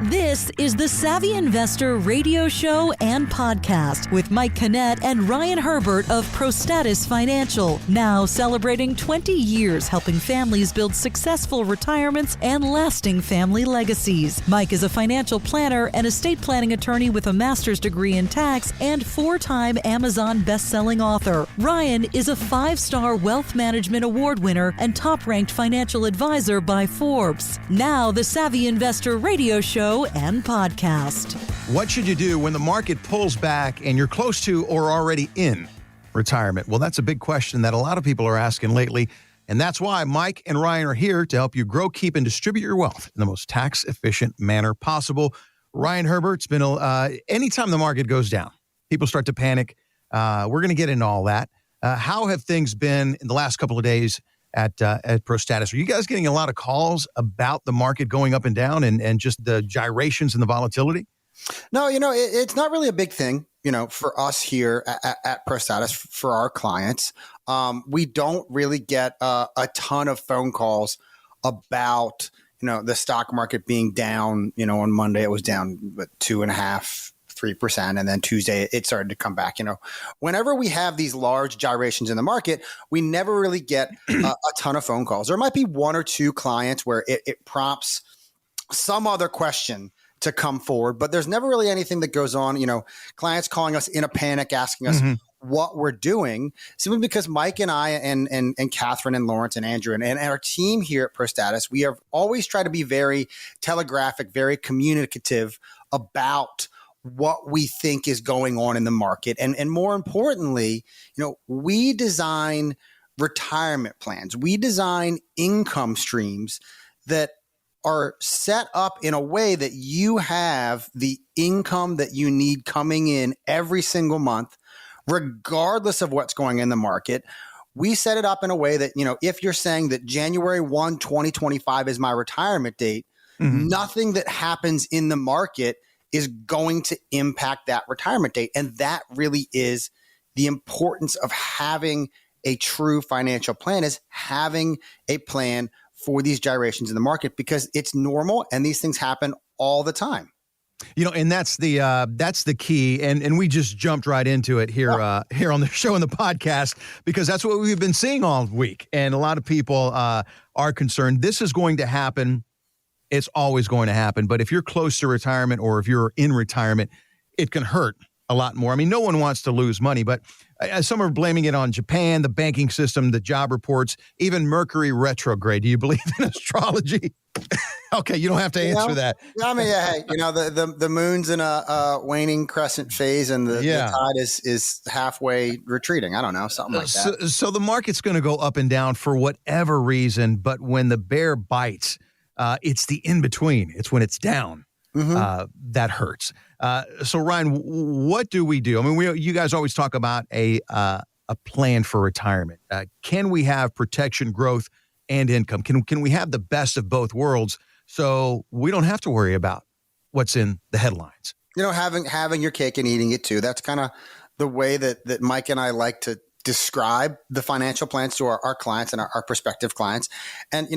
This is the Savvy Investor radio show and podcast with Mike Kinnett and Ryan Herbert of ProStatus Financial, now celebrating 20 years helping families build successful retirements and lasting family legacies. Mike is a financial planner and estate planning attorney with a master's degree in tax and 4-time Amazon best-selling author. Ryan is a 5-star Wealth Management Award winner and top-ranked financial advisor by Forbes. Now, the Savvy Investor radio show and podcast. What should you do when the market pulls back and you're close to or already in retirement? Well, that's a big question that a lot of people are asking lately. And that's why Mike and Ryan are here to help you grow, keep, and distribute your wealth in the most tax-efficient manner possible. Ryan Herbert, it's been anytime the market goes down, people start to panic. We're going to get into all that. How have things been in the last couple of days at ProStatus? Are you guys getting a lot of calls about the market going up and down and just the gyrations and the volatility? No, it's not really a big thing, for us here at ProStatus, for our clients. We don't really get a ton of phone calls about, the stock market being down. On Monday, it was down 2.5%. 3%. And then Tuesday, it started to come back. Whenever we have these large gyrations in the market, we never really get a ton of phone calls. There might be one or two clients where it prompts some other question to come forward, but there's never really anything that goes on. Clients calling us in a panic, asking us what we're doing, simply because Mike and I and Catherine and Lawrence and Andrew and our team here at ProStatus, we have always tried to be very telegraphic, very communicative about what we think is going on in the market. And more importantly, we design retirement plans. We design income streams that are set up in a way that you have the income that you need coming in every single month, regardless of what's going in the market. We set it up in a way that, if you're saying that January 1, 2025 is my retirement date, nothing that happens in the market is going to impact that retirement date. And that really is the importance of having a true financial plan, is having a plan for these gyrations in the market, because it's normal and these things happen all the time. And that's the key. And we just jumped right into it here here on the show and the podcast, because that's what we've been seeing all week. And a lot of people are concerned. This is going to happen. It's always going to happen. But if you're close to retirement or if you're in retirement, it can hurt a lot more. I mean, no one wants to lose money, but some are blaming it on Japan, the banking system, the job reports, even Mercury retrograde. Do you believe in astrology? Okay, you don't have to answer that. I mean, hey, the moon's in a waning crescent phase, and the tide is halfway retreating. I don't know, something like that. So the market's going to go up and down for whatever reason, but when the bear bites, it's the in-between. It's when it's down that hurts. So Ryan, what do we do? I mean, you guys always talk about a plan for retirement. Can we have protection, growth, and income? Can we have the best of both worlds so we don't have to worry about what's in the headlines? Having your cake and eating it too. That's kind of the way that Mike and I like to describe the financial plans to our clients and our prospective clients. And,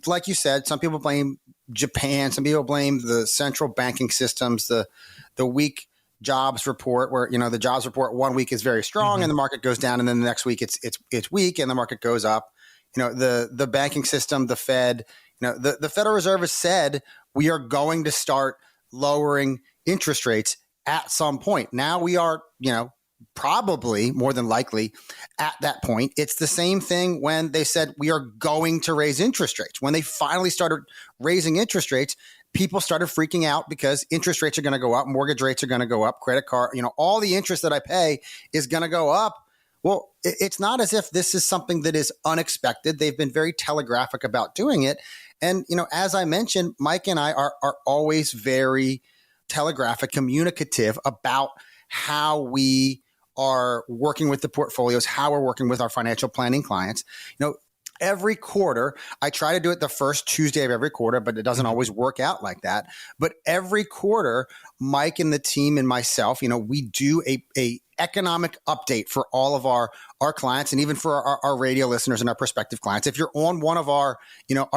like you said, some people blame Japan. Some people blame the central banking systems, the weak jobs report, where, the jobs report 1 week is very strong and the market goes down. And then the next week it's weak and the market goes up. The banking system, the Fed, the Federal Reserve has said we are going to start lowering interest rates at some point. Now we are, probably more than likely at that point. It's the same thing when they said we are going to raise interest rates. When they finally started raising interest rates, people started freaking out because interest rates are going to go up, mortgage rates are going to go up, credit card, all the interest that I pay is going to go up. Well, it's not as if this is something that is unexpected. They've been very telegraphic about doing it. And, as I mentioned, Mike and I are always very telegraphic, communicative about how we are working with the portfolios, how we're working with our financial planning clients. Every quarter, I try to do it the first Tuesday of every quarter, but it doesn't always work out like that. But every quarter, Mike and the team and myself, we do a economic update for all of our clients, and even for our radio listeners and our prospective clients. If you're on one of our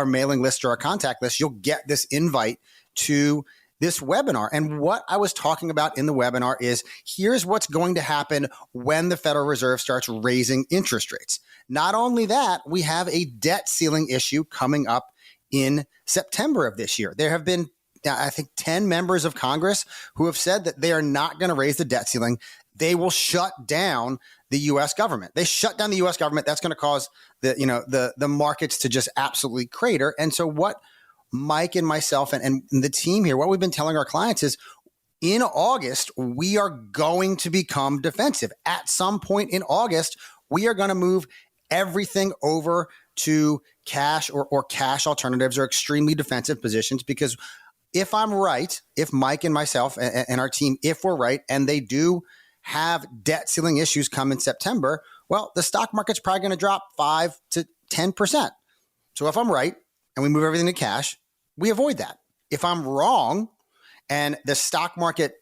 mailing list or our contact list, you'll get this invite to this webinar. And what I was talking about in the webinar is here's what's going to happen when the Federal Reserve starts raising interest rates. Not only that, we have a debt ceiling issue coming up in September of this year. There have been, I think, 10 members of Congress who have said that they are not going to raise the debt ceiling. They will shut down the U.S. government. They shut down the U.S. government. That's going to cause the markets to just absolutely crater. And so what Mike and myself and the team here, what we've been telling our clients is in August, we are going to become defensive. At some point in August, we are going to move everything over to cash or cash alternatives or extremely defensive positions, because if I'm right, if Mike and myself and our team, if we're right, and they do have debt ceiling issues come in September, well, the stock market's probably going to drop 5 to 10%. So if I'm right and we move everything to cash, we avoid that. If I'm wrong and the stock market,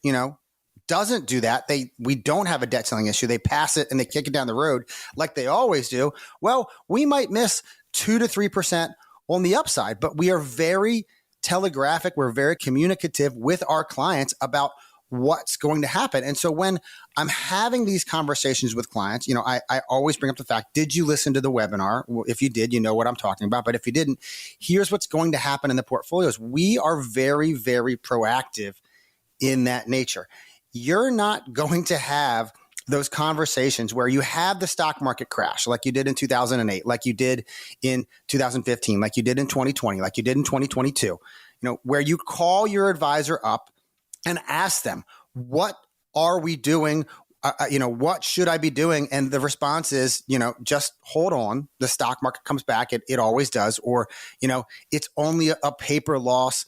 doesn't do that, we don't have a debt ceiling issue, they pass it and they kick it down the road like they always do, well, we might miss 2 to 3% on the upside, but we are very telegraphic, we're very communicative with our clients about what's going to happen. And so when I'm having these conversations with clients, I always bring up the fact, did you listen to the webinar? Well, if you did, you know what I'm talking about. But if you didn't, here's what's going to happen in the portfolios. We are very, very proactive in that nature. You're not going to have those conversations where you have the stock market crash like you did in 2008, like you did in 2015, like you did in 2020, like you did in 2022, where you call your advisor up and ask them, what are we doing? What should I be doing? And the response is, just hold on. The stock market comes back. It always does. Or, it's only a paper loss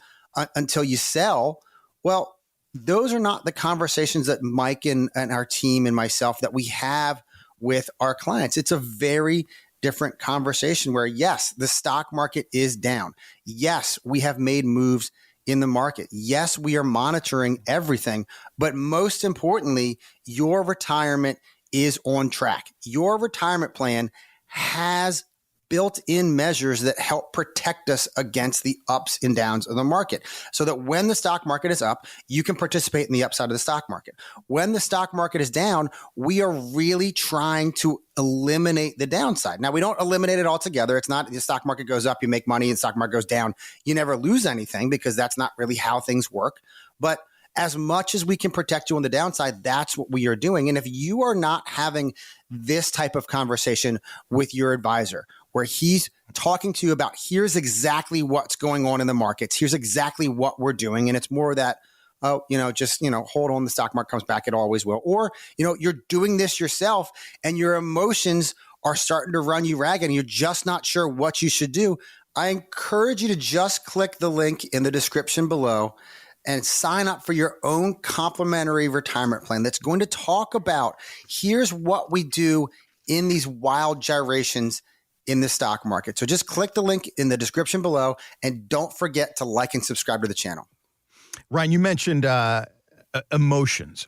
until you sell. Well, those are not the conversations that Mike and our team and myself that we have with our clients. It's a very different conversation where, yes, the stock market is down. Yes, we have made moves in the market. Yes, we are monitoring everything, but most importantly, your retirement is on track. Your retirement plan has built-in measures that help protect us against the ups and downs of the market, so that when the stock market is up, you can participate in the upside of the stock market. When the stock market is down, we are really trying to eliminate the downside. Now, we don't eliminate it altogether. It's not the stock market goes up, you make money, and the stock market goes down, you never lose anything, because that's not really how things work. But as much as we can protect you on the downside, that's what we are doing. And if you are not having this type of conversation with your advisor, where he's talking to you about here's exactly what's going on in the markets, here's exactly what we're doing, and it's more that, hold on, the stock market comes back, it always will. Or, you're doing this yourself and your emotions are starting to run you ragged and you're just not sure what you should do. I encourage you to just click the link in the description below and sign up for your own complimentary retirement plan that's going to talk about here's what we do in these wild gyrations in the stock market. So just click the link in the description below and don't forget to like and subscribe to the channel. Ryan, you mentioned emotions,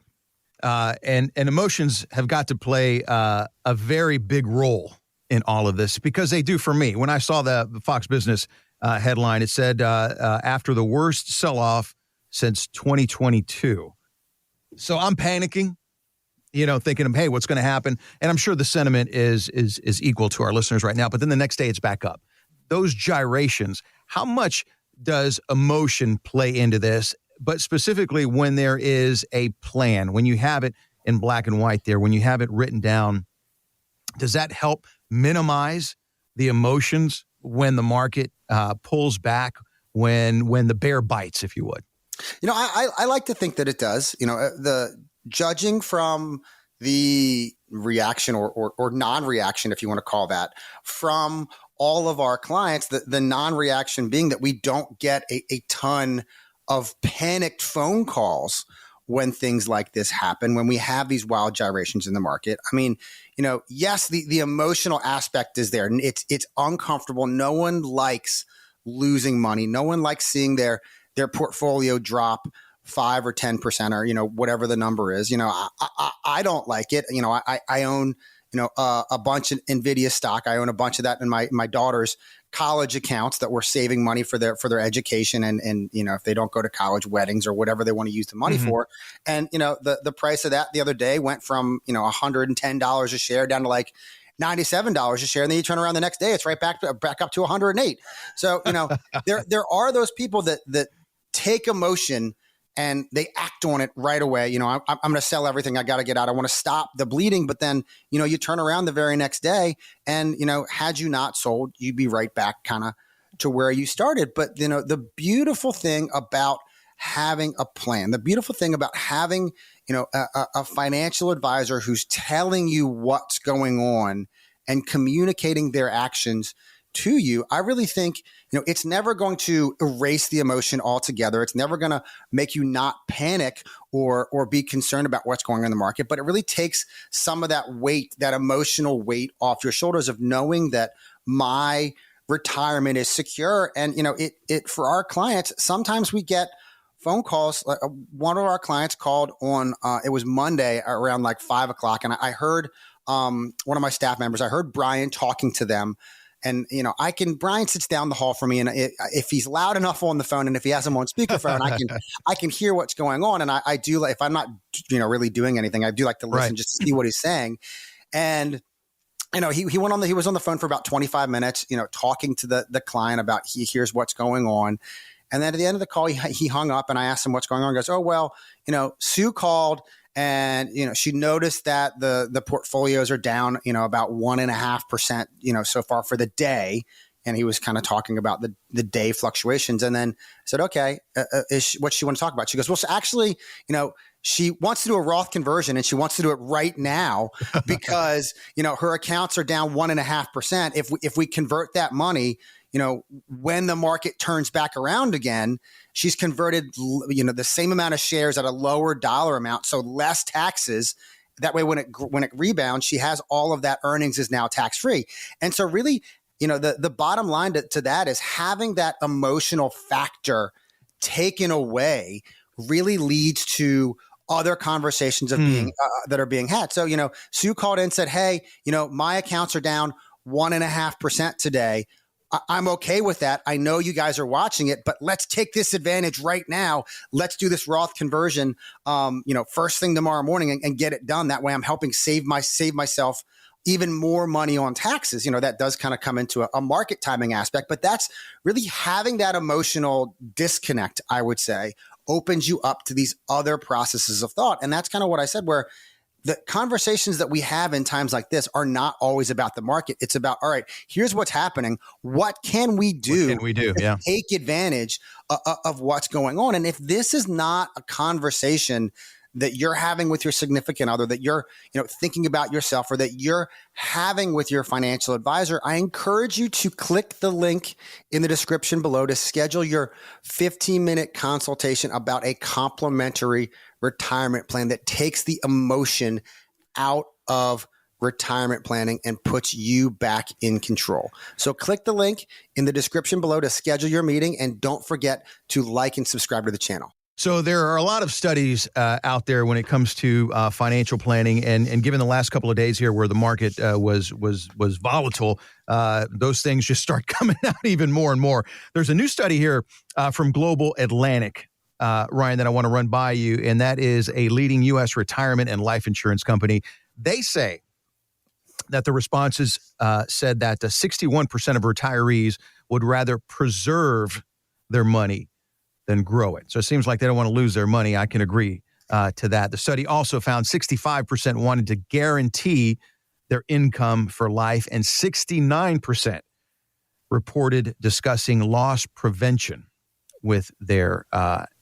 and emotions have got to play a very big role in all of this, because they do for me. When I saw the Fox Business headline, it said after the worst sell-off since 2022. So I'm panicking, thinking of, hey, what's going to happen? And I'm sure the sentiment is equal to our listeners right now. But then the next day it's back up. Those gyrations, how much does emotion play into this? But specifically when there is a plan, when you have it in black and white there, when you have it written down, does that help minimize the emotions when the market pulls back, when the bear bites, if you would? I like to think that it does. The judging from the reaction or non-reaction, if you want to call that, from all of our clients, the non-reaction being that we don't get a ton of panicked phone calls when things like this happen, when we have these wild gyrations in the market. I mean, yes, the emotional aspect is there. It's uncomfortable. No one likes losing money. No one likes seeing their portfolio drop 5 or 10% or, whatever the number is. I don't like it. I own, a bunch of NVIDIA stock. I own a bunch of that in my daughter's college accounts that were saving money for their education and if they don't go to college, weddings or whatever they want to use the money for. And the price of that the other day went from $110 a share down to like $97 a share, and then you turn around the next day, it's right back up to 108. So there are those people that take emotion and they act on it right away. I'm going to sell everything. I got to get out. I want to stop the bleeding. But then, you turn around the very next day and, had you not sold, you'd be right back kind of to where you started. But, the beautiful thing about having a plan, the beautiful thing about having, a financial advisor who's telling you what's going on and communicating their actions to you, I really think, it's never going to erase the emotion altogether. It's never going to make you not panic or be concerned about what's going on in the market. But it really takes some of that weight, that emotional weight off your shoulders of knowing that my retirement is secure. And, it for our clients, sometimes we get phone calls. One of our clients called on, it was Monday around like 5 o'clock. And I heard one of my staff members, I heard Brian talking to them. And, Brian sits down the hall for me. And if he's loud enough on the phone and if he has him on speakerphone, I can hear what's going on. And I do, if I'm not, really doing anything, I do like to listen just to see what he's saying. And, he was on the phone for about 25 minutes, talking to the client about here's what's going on. And then at the end of the call, he hung up and I asked him what's going on. He goes, oh, well, Sue called and, she noticed that the portfolios are down, about 1.5%, so far for the day. And he was kind of talking about the day fluctuations. And then I said, okay, what she want to talk about? She goes, well, so actually, she wants to do a Roth conversion and she wants to do it right now because, her accounts are down 1.5%. If we convert that money, when the market turns back around again, she's converted, the same amount of shares at a lower dollar amount. So less taxes. That way, when it rebounds, she has all of that earnings is now tax free. And so really, the bottom line to that is having that emotional factor taken away really leads to other conversations of being that are being had. So, Sue called in and said, hey, my accounts are down 1.5% today. I'm okay with that. I know you guys are watching it, but let's take this advantage right now. Let's do this Roth conversion, first thing tomorrow morning and get it done. That way I'm helping save myself even more money on taxes. That does kind of come into a market timing aspect, but that's really having that emotional disconnect, I would say, opens you up to these other processes of thought. And that's kind of what I said, where the conversations that we have in times like this are not always about the market. It's about, all right, here's what's happening. What can we do? Yeah. Take advantage of what's going on? And if this is not a conversation that you're having with your significant other, that you're, thinking about yourself, or that you're having with your financial advisor, I encourage you to click the link in the description below to schedule your 15-minute consultation about a complimentary retirement plan that takes the emotion out of retirement planning and puts you back in control. So click the link in the description below to schedule your meeting, and don't forget to like and subscribe to the channel. So there are a lot of studies out there when it comes to financial planning, and given the last couple of days here where the market was volatile, those things just start coming out even more and more. There's a new study here from Global Atlantic, Ryan, that I want to run by you, and that is a leading U.S. retirement and life insurance company. They say that the responses said that 61% of retirees would rather preserve their money than grow it. So it seems like they don't want to lose their money. I can agree to that. The study also found 65% wanted to guarantee their income for life, and 69% reported discussing loss prevention with their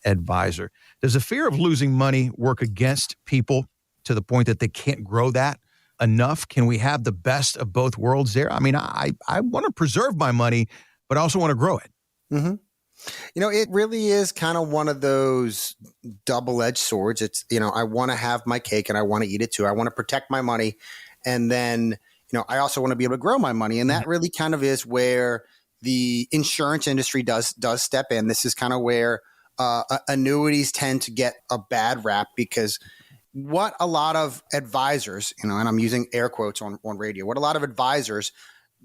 advisor. Does the fear of losing money work against people to the point that they can't grow that enough? Can we have the best of both worlds there? I mean, I want to preserve my money, but I also want to grow it. Mm-hmm. It really is kind of one of those double-edged swords. It's, I want to have my cake and I want to eat it too. I want to protect my money. And then, I also want to be able to grow my money. And that really kind of is where the insurance industry does step in. This is kind of where annuities tend to get a bad rap, because what a lot of advisors, and I'm using air quotes on radio, what a lot of advisors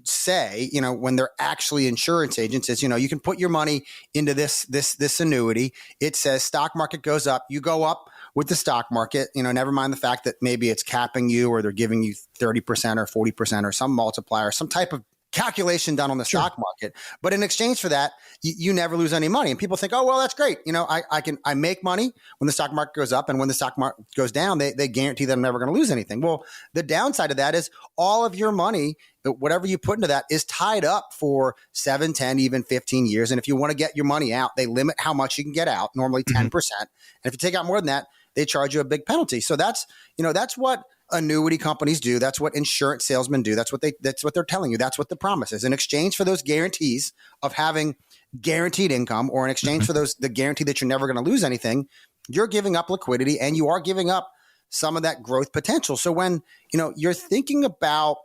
say, when they're actually insurance agents is, you can put your money into this annuity. It says stock market goes up, you go up with the stock market, never mind the fact that maybe it's capping you or they're giving you 30% or 40% or some multiplier, some type of calculation done on the stock market. But in exchange for that, you never lose any money. And people think, oh, well, that's great. I make money when the stock market goes up, and when the stock market goes down, they guarantee that I'm never going to lose anything. Well, the downside of that is all of your money, whatever you put into that, is tied up for 7, 10, even 15 years. And if you want to get your money out, they limit how much you can get out, normally 10%. And if you take out more than that, they charge you a big penalty. So that's what annuity companies do. That's what insurance salesmen do. That's what they're telling you. That's what the promise is. In exchange for those guarantees of having guaranteed income, or in exchange for the guarantee that you're never going to lose anything, you're giving up liquidity and you are giving up some of that growth potential. So when, you're thinking about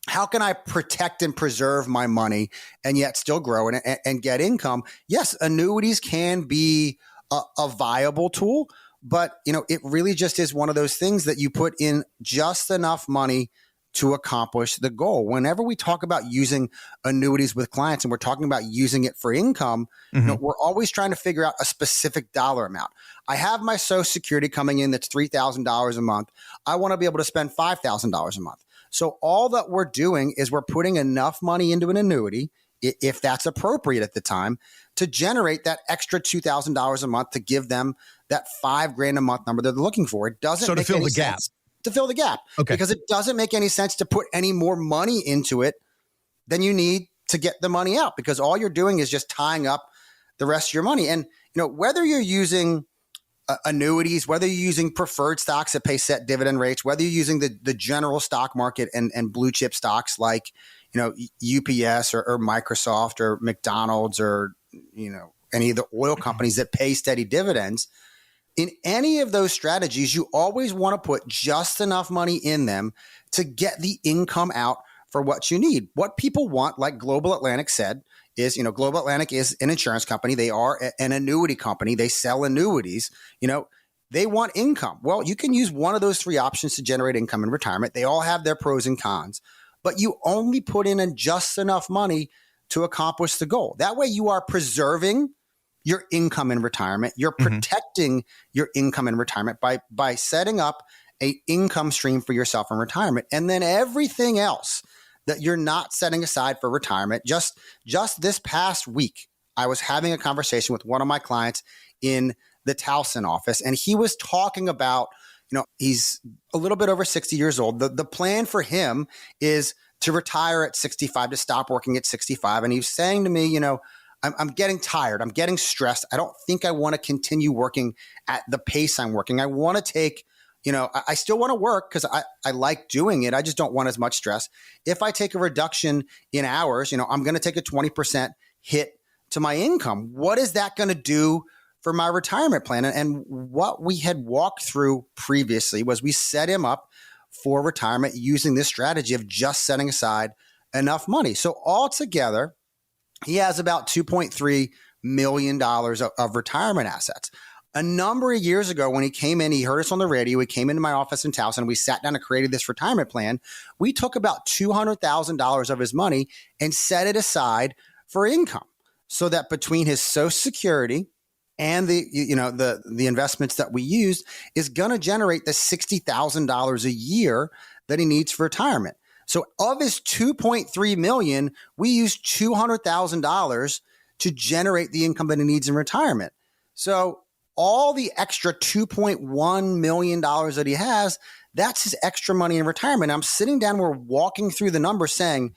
how can I protect and preserve my money and yet still grow and get income? Yes, annuities can be a viable tool. But, it really just is one of those things that you put in just enough money to accomplish the goal. Whenever we talk about using annuities with clients and we're talking about using it for income, we're always trying to figure out a specific dollar amount. I have my Social Security coming in that's $3,000 a month. I want to be able to spend $5,000 a month. So all that we're doing is we're putting enough money into an annuity, if that's appropriate at the time, to generate that extra $2,000 a month to give them that $5,000 a month number they're looking for. It doesn't make any sense to fill the gap. Okay. Because it doesn't make any sense to put any more money into it than you need to get the money out, because all you're doing is just tying up the rest of your money. And whether you're using annuities, whether you're using preferred stocks that pay set dividend rates, whether you're using the general stock market and blue chip stocks like UPS or Microsoft or McDonald's or any of the oil companies that pay steady dividends, in any of those strategies, you always want to put just enough money in them to get the income out for what you need. What people want, like Global Atlantic said, is, Global Atlantic is an insurance company. They are an annuity company. They sell annuities. They want income. Well, you can use one of those three options to generate income in retirement. They all have their pros and cons, but you only put in just enough money to accomplish the goal. That way you are preserving your income in retirement. You're protecting your income in retirement by setting up a income stream for yourself in retirement. And then everything else that you're not setting aside for retirement. Just this past week, I was having a conversation with one of my clients in the Towson office, and he was talking about, he's a little bit over 60 years old. The plan for him is to retire at 65, to stop working at 65. And he was saying to me, I'm getting tired. I'm getting stressed. I don't think I want to continue working at the pace I'm working. I want to take, I still want to work because I like doing it. I just don't want as much stress. If I take a reduction in hours, I'm going to take a 20% hit to my income. What is that going to do for my retirement plan? And what we had walked through previously was we set him up for retirement using this strategy of just setting aside enough money. So altogether, he has about $2.3 million of retirement assets. A number of years ago, when he came in, he heard us on the radio. He came into my office in Towson. We sat down and created this retirement plan. We took about $200,000 of his money and set it aside for income, so that between his Social Security and the investments that we used is going to generate the $60,000 a year that he needs for retirement. So of his $2.3 million, we used $200,000 to generate the income that he needs in retirement. So all the extra $2.1 million that he has, that's his extra money in retirement. I'm sitting down, we're walking through the numbers saying,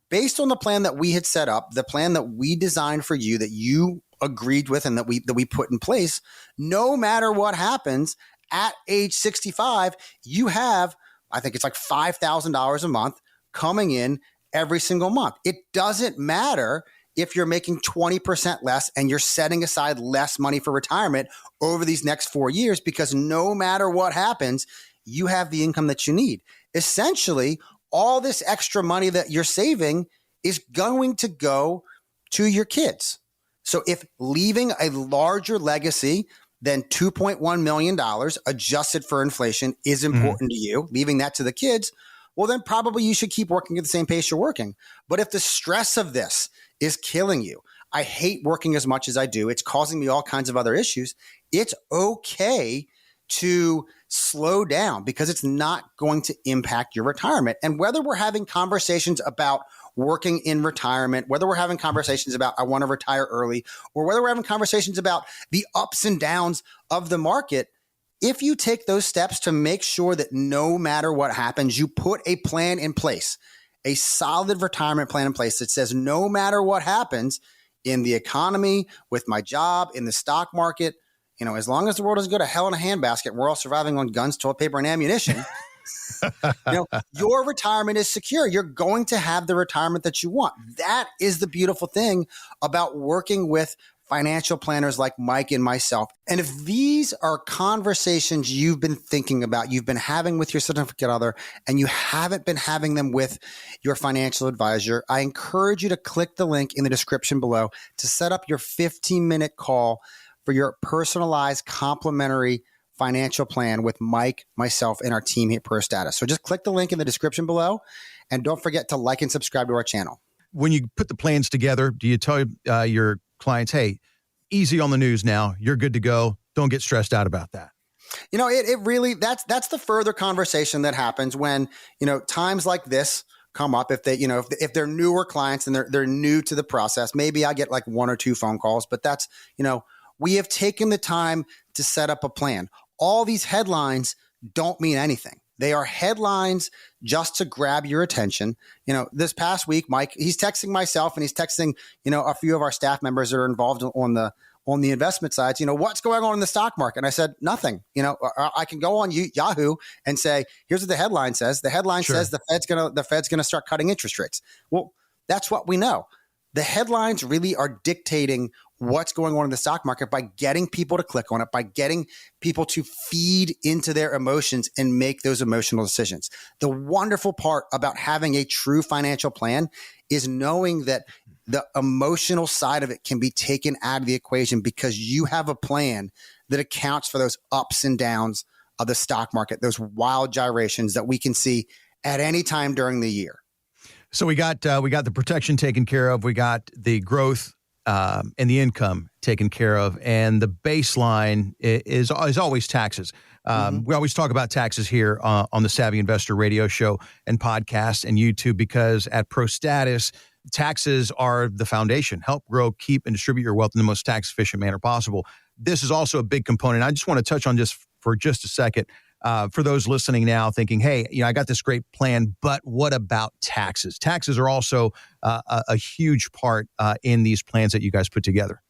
based on the plan that we had set up, the plan that we designed for you, that you agreed with and that we put in place, no matter what happens at age 65, you have, I think it's like $5,000 a month coming in every single month. It doesn't matter if you're making 20% less and you're setting aside less money for retirement over these next 4 years, because no matter what happens, you have the income that you need. Essentially, all this extra money that you're saving is going to go to your kids. So if leaving a larger legacy than $2.1 million adjusted for inflation is important to you, leaving that to the kids, well, then probably you should keep working at the same pace you're working. But if the stress of this is killing you, I hate working as much as I do, it's causing me all kinds of other issues, it's okay to slow down because it's not going to impact your retirement. And whether we're having conversations about working in retirement, whether we're having conversations about I want to retire early, or whether we're having conversations about the ups and downs of the market, if you take those steps to make sure that no matter what happens, you put a plan in place, a solid retirement plan in place that says no matter what happens in the economy, with my job, in the stock market, as long as the world doesn't go to hell in a handbasket and we're all surviving on guns, toilet paper, and ammunition, your retirement is secure. You're going to have the retirement that you want. That is the beautiful thing about working with financial planners like Mike and myself. And if these are conversations you've been thinking about, you've been having with your significant other, and you haven't been having them with your financial advisor, I encourage you to click the link in the description below to set up your 15-minute call for your personalized complimentary financial plan with Mike, myself, and our team here at ProStatus. So just click the link in the description below, and don't forget to like and subscribe to our channel. When you put the plans together, do you tell your clients, hey, easy on the news now, you're good to go, don't get stressed out about that? It really, that's the further conversation that happens when, times like this come up. If they, if they're newer clients and they're new to the process, maybe I get like 1 or 2 phone calls, but that's, we have taken the time to set up a plan. All these headlines don't mean anything. They are headlines just to grab your attention. This past week, Mike, he's texting myself and he's texting, a few of our staff members that are involved on the investment sides. What's going on in the stock market? And I said, nothing. I can go on Yahoo and say, here's what the headline says. The headline says the Fed's gonna start cutting interest rates. Well, that's what we know. The headlines really are dictating what's going on in the stock market by getting people to click on it, by getting people to feed into their emotions and make those emotional decisions. The wonderful part about having a true financial plan is knowing that the emotional side of it can be taken out of the equation because you have a plan that accounts for those ups and downs of the stock market, those wild gyrations that we can see at any time during the year. So we got the protection taken care of. We got the growth and the income taken care of, and the baseline is always taxes. We always talk about taxes here on the Savvy Investor Radio Show and podcast and YouTube because at ProStatus, taxes are the foundation. Help grow, keep, and distribute your wealth in the most tax-efficient manner possible. This is also a big component. I just want to touch on this for just a second. For those listening now thinking, hey, I got this great plan, but what about taxes? Taxes are also a huge part in these plans that you guys put together.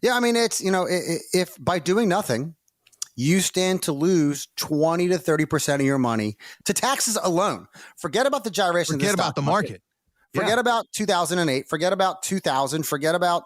Yeah, I mean, it's, if by doing nothing, you stand to lose 20 to 30% of your money to taxes alone. Forget about the gyration. Forget about the market. Forget about 2008. Forget about 2000. Forget about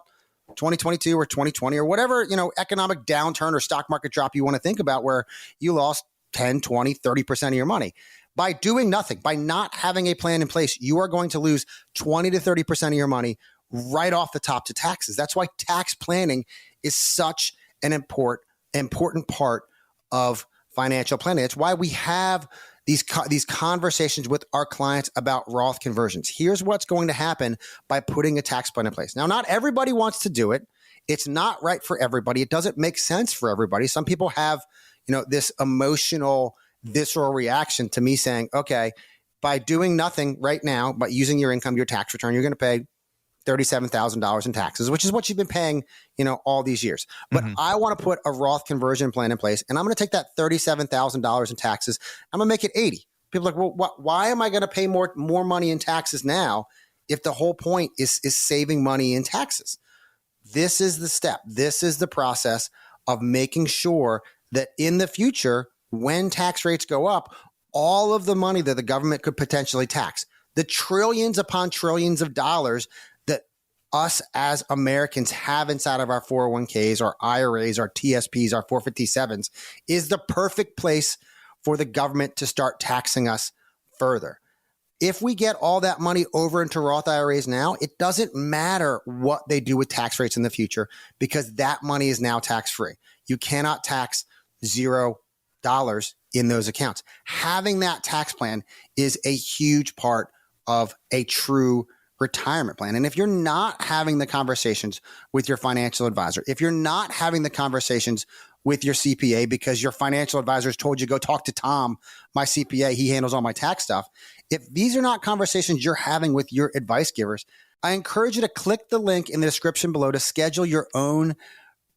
2022 or 2020 or whatever, economic downturn or stock market drop you want to think about where you lost 10, 20, 30% of your money. By doing nothing, by not having a plan in place, you are going to lose 20 to 30% of your money right off the top to taxes. That's why tax planning is such an important part of financial planning. It's why we have these conversations with our clients about Roth conversions. Here's what's going to happen by putting a tax plan in place. Now, not everybody wants to do it. It's not right for everybody. It doesn't make sense for everybody. Some people have this emotional, visceral reaction to me saying, okay, by doing nothing right now, by using your income, your tax return, you're going to pay $37,000 in taxes, which is what you've been paying, all these years. But I want to put a Roth conversion plan in place, and I'm going to take that $37,000 in taxes. I'm going to make it 80. People are like, well, why am I going to pay more money in taxes now if the whole point is saving money in taxes? This is the step. This is the process of making sure that in the future, when tax rates go up, all of the money that the government could potentially tax, the trillions upon trillions of dollars that us as Americans have inside of our 401ks, our IRAs, our TSPs, our 457s, is the perfect place for the government to start taxing us further. If we get all that money over into Roth IRAs now, it doesn't matter what they do with tax rates in the future because that money is now tax-free. You cannot tax $0 dollars in those accounts. Having that tax plan is a huge part of a true retirement plan. And if you're not having the conversations with your financial advisor, if you're not having the conversations with your CPA because your financial advisor has told you, go talk to Tom, my CPA, he handles all my tax stuff. If these are not conversations you're having with your advice givers, I encourage you to click the link in the description below to schedule your own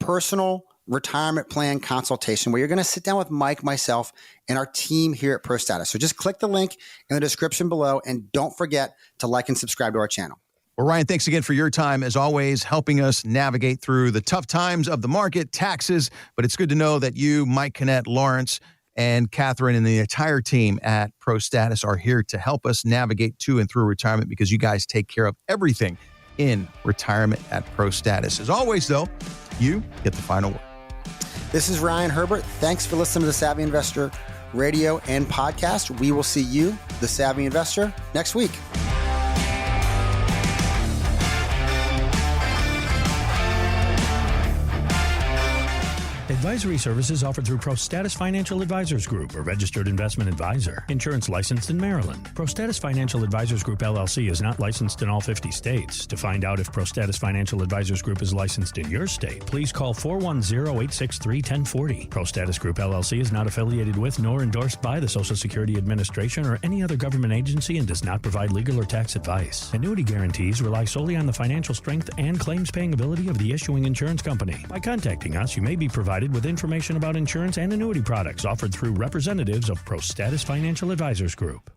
personal retirement plan consultation where you're going to sit down with Mike, myself, and our team here at ProStatus. So just click the link in the description below and don't forget to like and subscribe to our channel. Well, Ryan, thanks again for your time, as always, helping us navigate through the tough times of the market, taxes. But it's good to know that you, Mike Kinnett, Lawrence, and Catherine, and the entire team at ProStatus are here to help us navigate to and through retirement, because you guys take care of everything in retirement at ProStatus. As always, though, you get the final word. This is Ryan Herbert. Thanks for listening to the Savvy Investor radio and podcast. We will see you, the Savvy Investor, next week. Advisory services offered through ProStatus Financial Advisors Group, a registered investment advisor. Insurance licensed in Maryland. ProStatus Financial Advisors Group, LLC is not licensed in all 50 states. To find out if ProStatus Financial Advisors Group is licensed in your state, please call 410-863-1040. ProStatus Group, LLC is not affiliated with nor endorsed by the Social Security Administration or any other government agency and does not provide legal or tax advice. Annuity guarantees rely solely on the financial strength and claims-paying ability of the issuing insurance company. By contacting us, you may be provided with information about insurance and annuity products offered through representatives of ProStatus Financial Advisors Group.